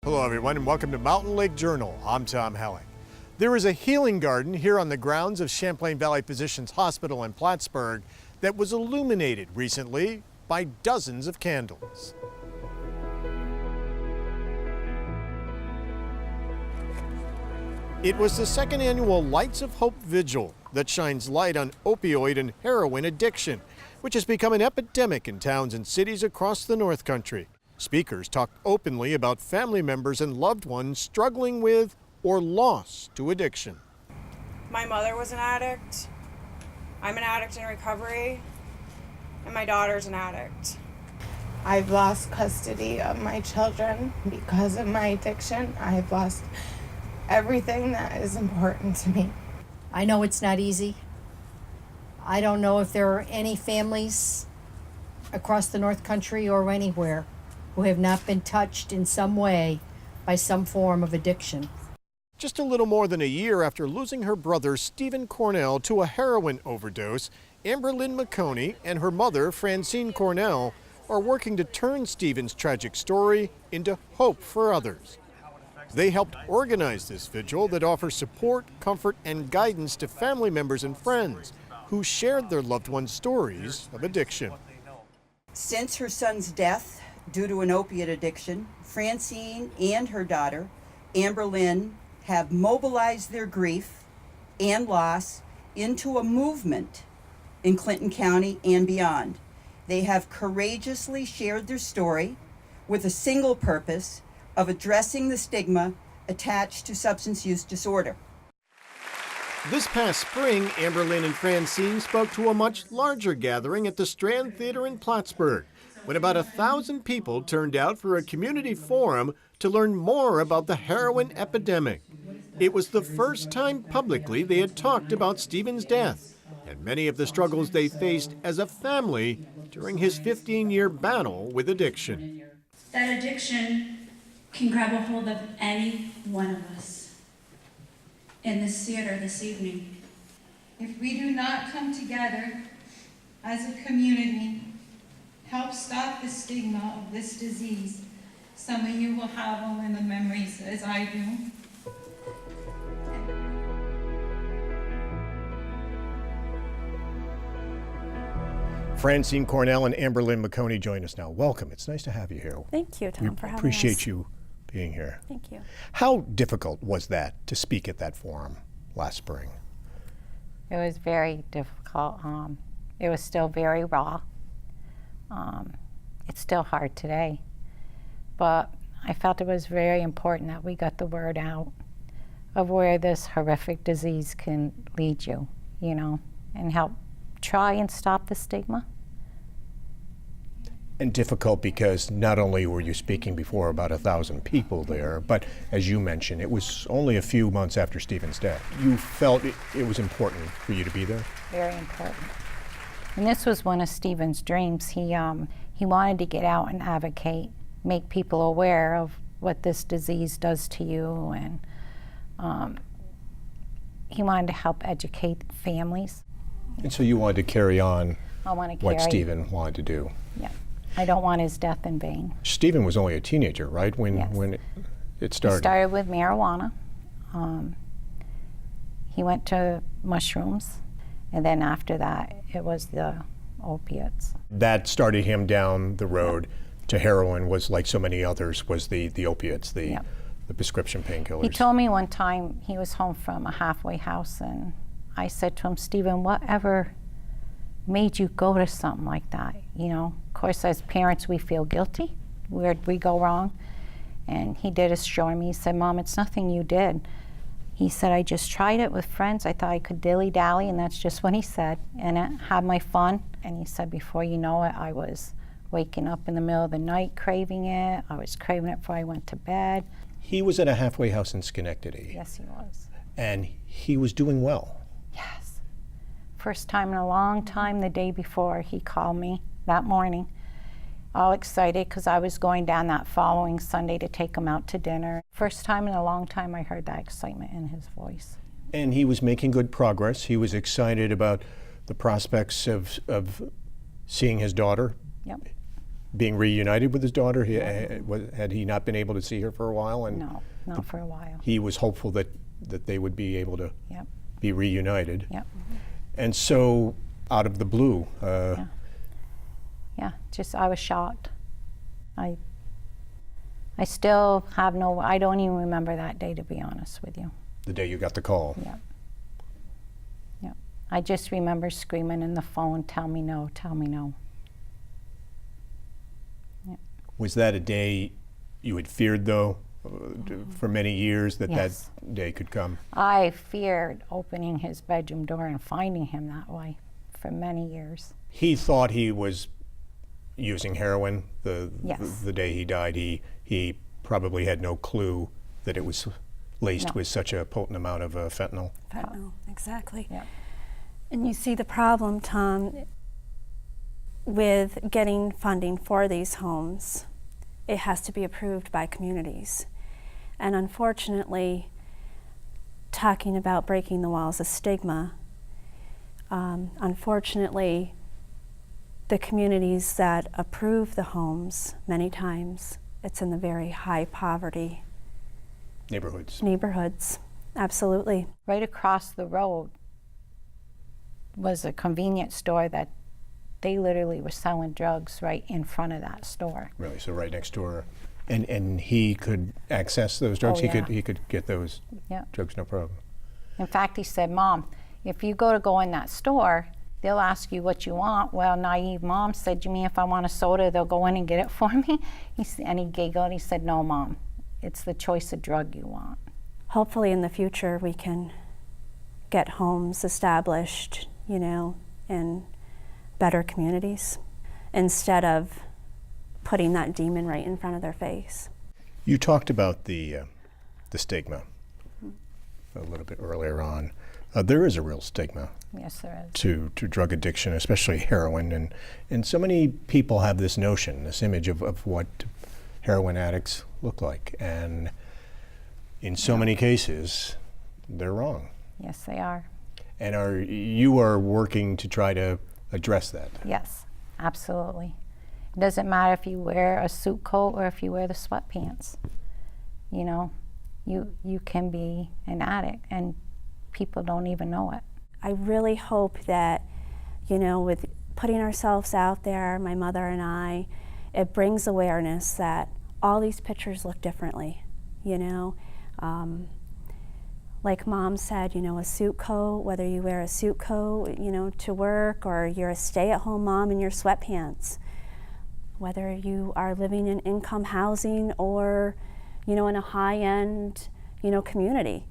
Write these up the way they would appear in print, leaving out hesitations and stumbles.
Hello everyone and welcome to Mountain Lake Journal. I'm Tom Helling. There is a healing garden here on the grounds of Champlain Valley Physicians Hospital in Plattsburgh that was illuminated recently by dozens of candles. It was the second annual Lights of Hope Vigil that shines light on opioid and heroin addiction, which has become an epidemic in towns and cities across the North Country. Speakers talked openly about family members and loved ones struggling with or lost to addiction. My mother was an addict. I'm an addict in recovery, and my daughter's an addict. I've lost custody of my children because of my addiction. I've lost everything that is important to me. I know it's not easy. I don't know if there are any families across the North Country or anywhere who have not been touched in some way by some form of addiction. Just a little more than a year after losing her brother, Stephen Cornell, to a heroin overdose, Amber-Lin Meconi and her mother, Francene Cornell, are working to turn Stephen's tragic story into hope for others. They helped organize this vigil that offers support, comfort, and guidance to family members and friends who shared their loved ones' stories of addiction. Since her son's death due to an opiate addiction, Francene and her daughter, Amber-Lin, have mobilized their grief and loss into a movement in Clinton County and beyond. They have courageously shared their story with a single purpose of addressing the stigma attached to substance use disorder. This past spring, Amber-Lin and Francene spoke to a much larger gathering at the Strand Theater in Plattsburgh, when about 1,000 people turned out for a community forum to learn more about the heroin epidemic. It was the first time publicly they had talked about Stephen's death and many of the struggles they faced as a family during his 15-year battle with addiction. That addiction can grab a hold of any one of us in this theater this evening. If we do not come together as a community, help stop the stigma of this disease, some of you will have only the memories as I do. Francene Cornell and Amber-Lin Meconi join us now. Welcome. It's nice to have you here. Thank you, Tom, for having us. Appreciate you being here. Thank you. How difficult was that to speak at that forum last spring? It was very difficult. It was still very raw. It's still hard today. But I felt it was very important that we got the word out of where this horrific disease can lead you, you know, and help try and stop the stigma. And difficult because not only were you speaking before about 1,000 people there, but as you mentioned, it was only a few months after Stephen's death. You felt it was important for you to be there? Very important. And this was one of Stephen's dreams. He wanted to get out and advocate, make people aware of what this disease does to you, and he wanted to help educate families. And so you wanted to carry on what Stephen wanted to do? Yeah. I don't want his death in vain. Stephen was only a teenager, right, when it started? It started with marijuana. He went to mushrooms, and then after that, it was the opiates. That started him down the road to heroin, was like so many others, was the opiates, the prescription painkillers. He told me one time he was home from a halfway house, and I said to him, Stephen, whatever made you go to something like that? You know, of course, as parents, we feel guilty. Where'd we go wrong? And he did assure me. He said, Mom, it's nothing you did. He said, I just tried it with friends. I thought I could dilly-dally, and that's just what he said, and have my fun. And he said, before you know it, I was waking up in the middle of the night craving it. I was craving it before I went to bed. He was at a halfway house in Schenectady. Yes, he was. And he was doing well. Yes. First time in a long time, the day before, he called me that morning, all excited because I was going down that following Sunday to take him out to dinner. First time in a long time I heard that excitement in his voice. And he was making good progress. He was excited about the prospects of seeing his daughter being reunited with his daughter? Had he not been able to see her for a while? And No, not for a while. he was hopeful that they would be able to Yep. be reunited. Yep. And so, out of the blue, Yeah, just I was shocked. I still have I don't even remember that day, to be honest with you. the day you got the call. Yep. Yep. I just remember screaming in the phone, tell me no, tell me no. Yep. Was that a day you had feared, though, for many years, that Yes. that day could come? I feared opening his bedroom door and finding him that way for many years. He thought he was using heroin Yes. the day he died. He probably had no clue that it was laced No. with such a potent amount of fentanyl. Fentanyl, exactly. Yeah. And you see the problem, Tom, with getting funding for these homes. It has to be approved by communities. And unfortunately, talking about breaking the walls of stigma, unfortunately, the communities that approve the homes, many times, it's in the very high poverty neighborhoods. Absolutely. Right across the road was a convenience store that they literally were selling drugs right in front of that store. Really, so right next door. And he could access those drugs? Oh, yeah. He could get those Yeah. drugs, no problem. In fact, he said, Mom, if you go in that store, they'll ask you what you want. Well, naive Mom said, you mean if I want a soda, they'll go in and get it for me? And he giggled. He said, no, Mom, it's the choice of drug you want. Hopefully in the future we can get homes established, in better communities instead of putting that demon right in front of their face. You talked about the stigma a little bit earlier on. There is a real stigma Yes, there is. to drug addiction, especially heroin, and so many people have this notion, this image of what heroin addicts look like, and in so many cases, they're wrong. Yes, they are. And you are working to try to address that? Yes, absolutely. It doesn't matter if you wear a suit coat or if you wear the sweatpants. You can be an addict and people don't even know it. I really hope that, with putting ourselves out there, my mother and I, it brings awareness that all these pictures look differently, Like Mom said, a suit coat, whether you wear a suit coat, to work, or you're a stay-at-home mom in your sweatpants, whether you are living in income housing or, in a high-end, community,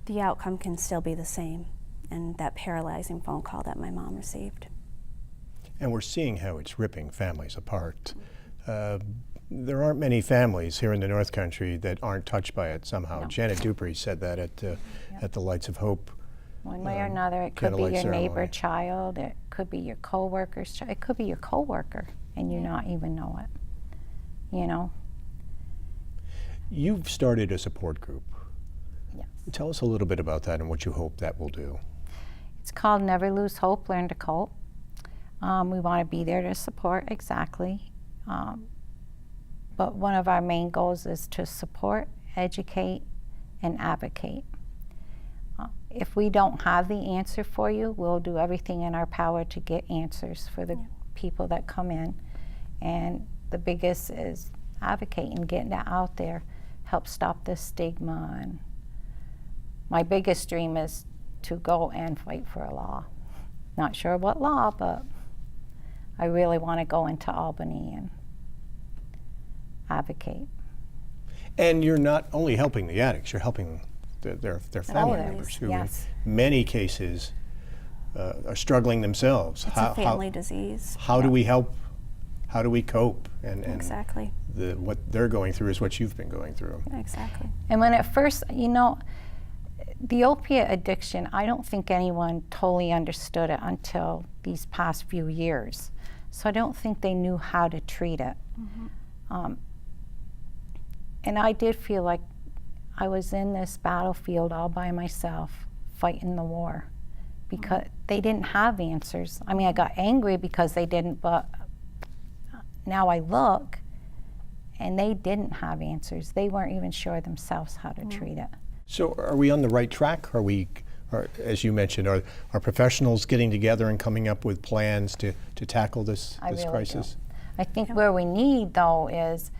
the outcome can still be the same, and that paralyzing phone call that my mom received. And we're seeing how it's ripping families apart. There aren't many families here in the North Country that aren't touched by it somehow. No. Janet Dupree said that at the Lights of Hope. One way or another, it could be candlelight your ceremony. neighbor child, it could be your coworker's child, it could be your coworker, and you not even know it. You've started a support group. Yes. Tell us a little bit about that and what you hope that will do. It's called Never Lose Hope, Learn to Cope. We want to be there to support, exactly. But one of our main goals is to support, educate, and advocate. If we don't have the answer for you, we'll do everything in our power to get answers for the people that come in. And the biggest is advocating, getting that out there, help stop this stigma. And my biggest dream is to go and fight for a law. Not sure what law, but I really want to go into Albany and advocate. And you're not only helping the addicts, you're helping their family Others, members who yes. in many cases are struggling themselves. It's a family disease. How do we help? How do we cope? And Exactly. what they're going through is what you've been going through. Exactly. And when at first, the opiate addiction, I don't think anyone totally understood it until these past few years. So I don't think they knew how to treat it. Mm-hmm. And I did feel like I was in this battlefield all by myself, fighting the war, because they didn't have answers. I mean, I got angry because they didn't, but now I look, and they didn't have answers. They weren't even sure themselves how to treat it. So are we on the right track? As you mentioned, are professionals getting together and coming up with plans to tackle this really crisis? Do. I think where we need, though, is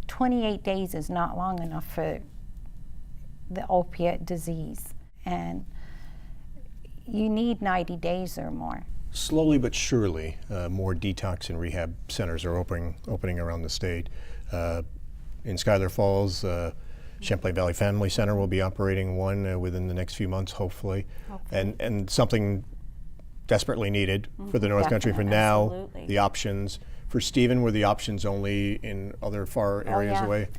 28 days is not long enough for the opiate disease. And you need 90 days or more. Slowly but surely, more detox and rehab centers are opening around the state. In Schuyler Falls, Champlain Valley Family Center will be operating one within the next few months, hopefully. And something desperately needed for the North Country for now. Absolutely. The options. For Stephen, were the options only in other far areas away?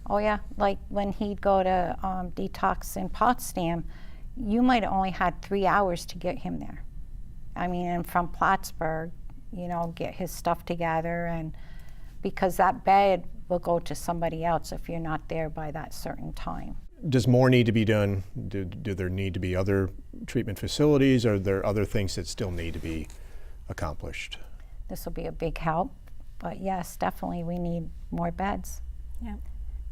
Oh yeah, like when he'd go to Detox in Potsdam, you might have only had 3 hours to get him there. I mean, and from Plattsburgh, you know, get his stuff together, and because that bed will go to somebody else if you're not there by that certain time. Does more need to be done? Do there need to be other treatment facilities? Or are there other things that still need to be accomplished? This will be a big help, but yes, definitely we need more beds. Yeah.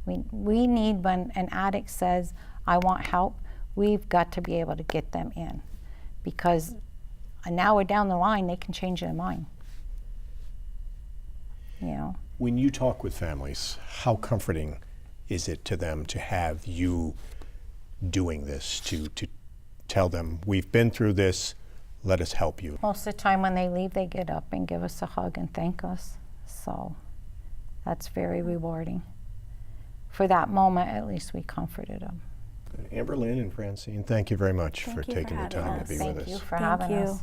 We need, when an addict says, I want help, we've got to be able to get them in, because an hour down the line, they can change their mind. You know. When you talk with families, how comforting is it to them to have you doing this, to tell them, we've been through this, let us help you? Most of the time when they leave, they get up and give us a hug and thank us. So that's very rewarding. For that moment, at least we comforted them. Amber-Lin and Francene, thank you very much for taking the time to be with us. Thank you for having us.